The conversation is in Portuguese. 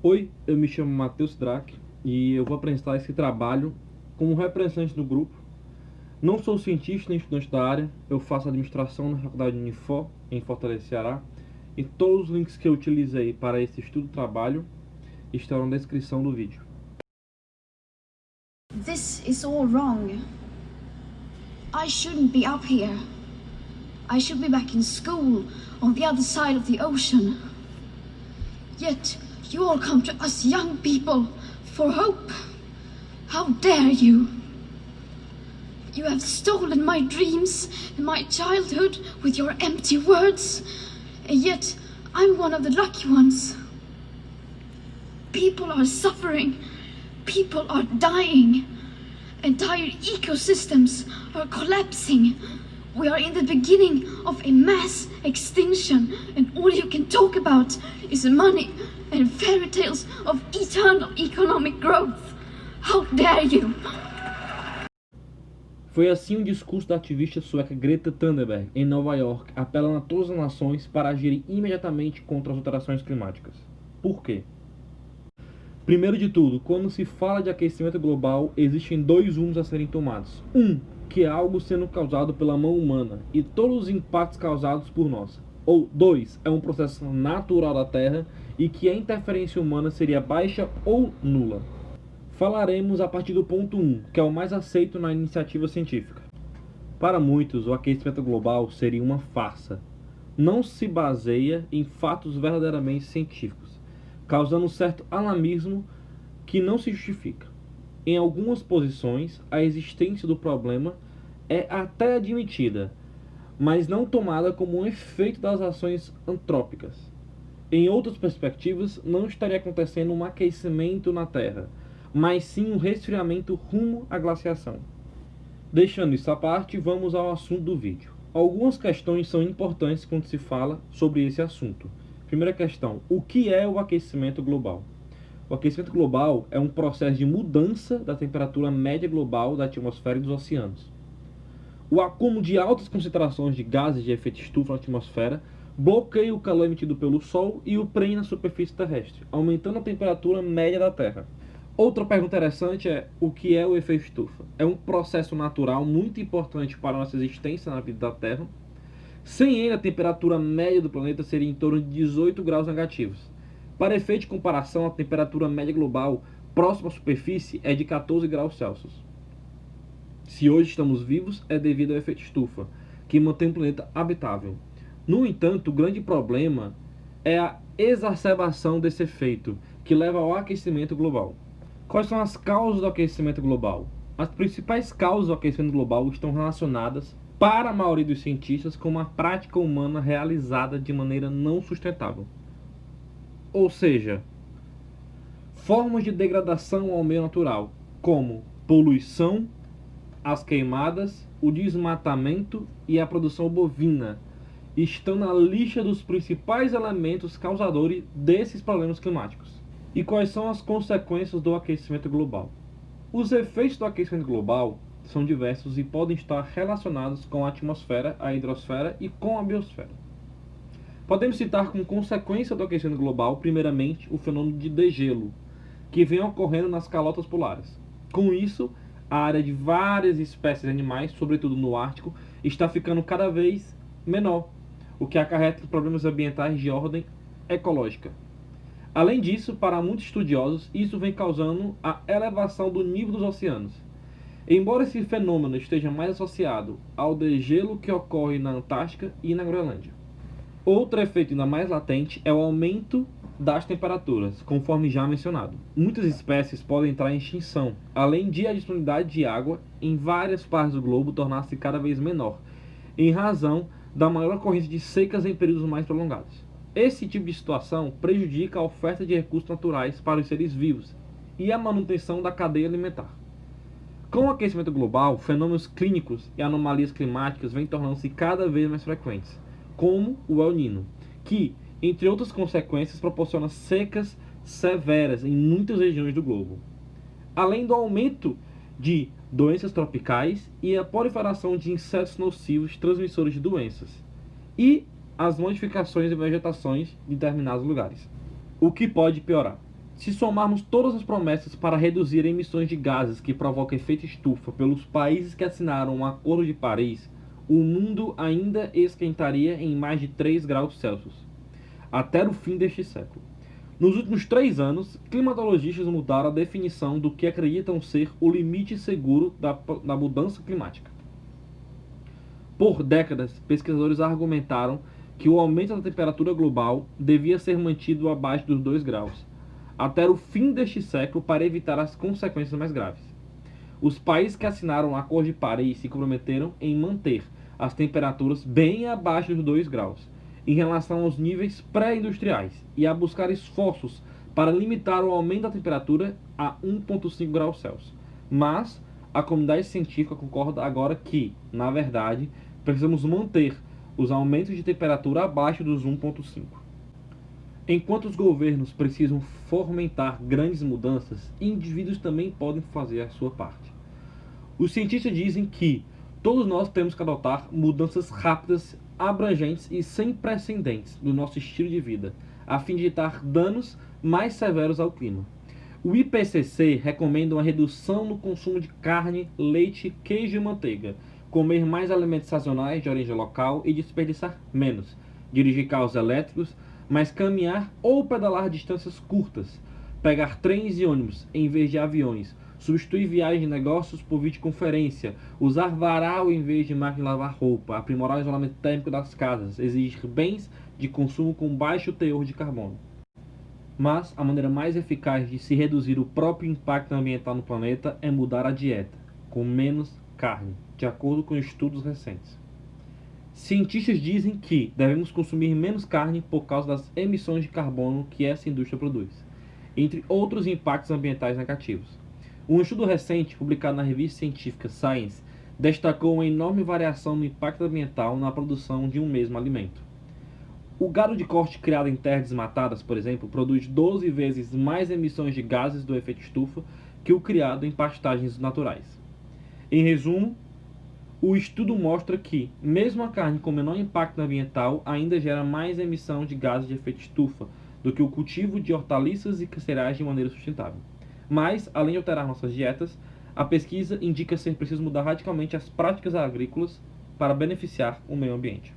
Oi, eu me chamo Matheus Drac e eu vou apresentar esse trabalho como representante do grupo. Não sou cientista nem estudante da área, eu faço administração na Faculdade Unifor, em Fortaleza, Ceará, e todos os links que eu utilizei para esse estudo-trabalho estão na descrição do vídeo. This is all wrong. I shouldn't be up here. I should be back in school on the other side of the ocean. Yet you all come to us young people for hope. How dare you? You have stolen my dreams and my childhood with your empty words. And yet I'm one of the lucky ones. People are suffering. People are dying. Entire ecosystems are collapsing. We are in the beginning of a mass extinction, and all you can talk about is money and fairy tales of eternal economic growth. How dare you? Foi assim o discurso da ativista sueca Greta Thunberg, em Nova York, apelando a todas as nações para agirem imediatamente contra as alterações climáticas. Por quê? Primeiro de tudo, quando se fala de aquecimento global, existem dois rumos a serem tomados. Que é algo sendo causado pela mão humana e todos os impactos causados por nós. Ou dois, é um processo natural da Terra e que a interferência humana seria baixa ou nula. Falaremos a partir do ponto 1, que é o mais aceito na iniciativa científica. Para muitos, o aquecimento global seria uma farsa. Não se baseia em fatos verdadeiramente científicos, causando um certo alarmismo que não se justifica. Em algumas posições, a existência do problema é até admitida, mas não tomada como um efeito das ações antrópicas. Em outras perspectivas, não estaria acontecendo um aquecimento na Terra, mas sim um resfriamento rumo à glaciação. Deixando isso à parte, vamos ao assunto do vídeo. Algumas questões são importantes quando se fala sobre esse assunto. Primeira questão: o que é o aquecimento global? O aquecimento global é um processo de mudança da temperatura média global da atmosfera e dos oceanos. O acúmulo de altas concentrações de gases de efeito estufa na atmosfera bloqueia o calor emitido pelo Sol e o prende na superfície terrestre, aumentando a temperatura média da Terra. Outra pergunta interessante é: o que é o efeito estufa? É um processo natural muito importante para a nossa existência na vida da Terra. Sem ele, a temperatura média do planeta seria em torno de 18 graus negativos. Para efeito de comparação, a temperatura média global próxima à superfície é de 14 graus Celsius. Se hoje estamos vivos, é devido ao efeito estufa, que mantém o planeta habitável. No entanto, o grande problema é a exacerbação desse efeito, que leva ao aquecimento global. Quais são as causas do aquecimento global? As principais causas do aquecimento global estão relacionadas, para a maioria dos cientistas, com uma prática humana realizada de maneira não sustentável. Ou seja, formas de degradação ao meio natural, como poluição, as queimadas, o desmatamento e a produção bovina, estão na lista dos principais elementos causadores desses problemas climáticos. E quais são as consequências do aquecimento global? Os efeitos do aquecimento global são diversos e podem estar relacionados com a atmosfera, a hidrosfera e com a biosfera. Podemos citar como consequência do aquecimento global, primeiramente, o fenômeno de degelo, que vem ocorrendo nas calotas polares. Com isso, a área de várias espécies de animais, sobretudo no Ártico, está ficando cada vez menor, o que acarreta problemas ambientais de ordem ecológica. Além disso, para muitos estudiosos, isso vem causando a elevação do nível dos oceanos. Embora esse fenômeno esteja mais associado ao degelo que ocorre na Antártica e na Groenlândia. Outro efeito ainda mais latente é o aumento das temperaturas, conforme já mencionado. Muitas espécies podem entrar em extinção, além de a disponibilidade de água em várias partes do globo tornar-se cada vez menor, em razão da maior ocorrência de secas em períodos mais prolongados. Esse tipo de situação prejudica a oferta de recursos naturais para os seres vivos e a manutenção da cadeia alimentar. Com o aquecimento global, fenômenos clínicos e anomalias climáticas vêm tornando-se cada vez mais frequentes, como o El Niño, que, entre outras consequências, proporciona secas severas em muitas regiões do globo. Além do aumento de doenças tropicais e a proliferação de insetos nocivos transmissores de doenças, e as modificações de vegetações em determinados lugares, o que pode piorar. Se somarmos todas as promessas para reduzir emissões de gases que provocam efeito estufa pelos países que assinaram o Acordo de Paris, o mundo ainda esquentaria em mais de 3 graus Celsius, até o fim deste século. Nos últimos 3 anos, climatologistas mudaram a definição do que acreditam ser o limite seguro da mudança climática. Por décadas, pesquisadores argumentaram que o aumento da temperatura global devia ser mantido abaixo dos 2 graus, até o fim deste século para evitar as consequências mais graves. Os países que assinaram o Acordo de Paris se comprometeram em manter as temperaturas bem abaixo dos 2 graus, em relação aos níveis pré-industriais, e a buscar esforços para limitar o aumento da temperatura a 1,5 graus Celsius. Mas a comunidade científica concorda agora que, na verdade, precisamos manter os aumentos de temperatura abaixo dos 1,5. Enquanto os governos precisam fomentar grandes mudanças, indivíduos também podem fazer a sua parte. Os cientistas dizem que todos nós temos que adotar mudanças rápidas, abrangentes e sem precedentes no nosso estilo de vida, a fim de evitar danos mais severos ao clima. O IPCC recomenda uma redução no consumo de carne, leite, queijo e manteiga, comer mais alimentos sazonais de origem local e desperdiçar menos, dirigir carros elétricos, mas caminhar ou pedalar distâncias curtas, pegar trens e ônibus em vez de aviões, substituir viagens de negócios por videoconferência, usar varal em vez de máquina de lavar roupa, aprimorar o isolamento térmico das casas, exigir bens de consumo com baixo teor de carbono. Mas a maneira mais eficaz de se reduzir o próprio impacto ambiental no planeta é mudar a dieta, com menos carne, de acordo com estudos recentes. Cientistas dizem que devemos consumir menos carne por causa das emissões de carbono que essa indústria produz, entre outros impactos ambientais negativos. Um estudo recente, publicado na revista científica Science, destacou uma enorme variação no impacto ambiental na produção de um mesmo alimento. O gado de corte criado em terras desmatadas, por exemplo, produz 12 vezes mais emissões de gases do efeito estufa que o criado em pastagens naturais. Em resumo, o estudo mostra que, mesmo a carne com menor impacto ambiental, ainda gera mais emissão de gases de efeito estufa do que o cultivo de hortaliças e cereais de maneira sustentável. Mas, além de alterar nossas dietas, a pesquisa indica ser preciso mudar radicalmente as práticas agrícolas para beneficiar o meio ambiente.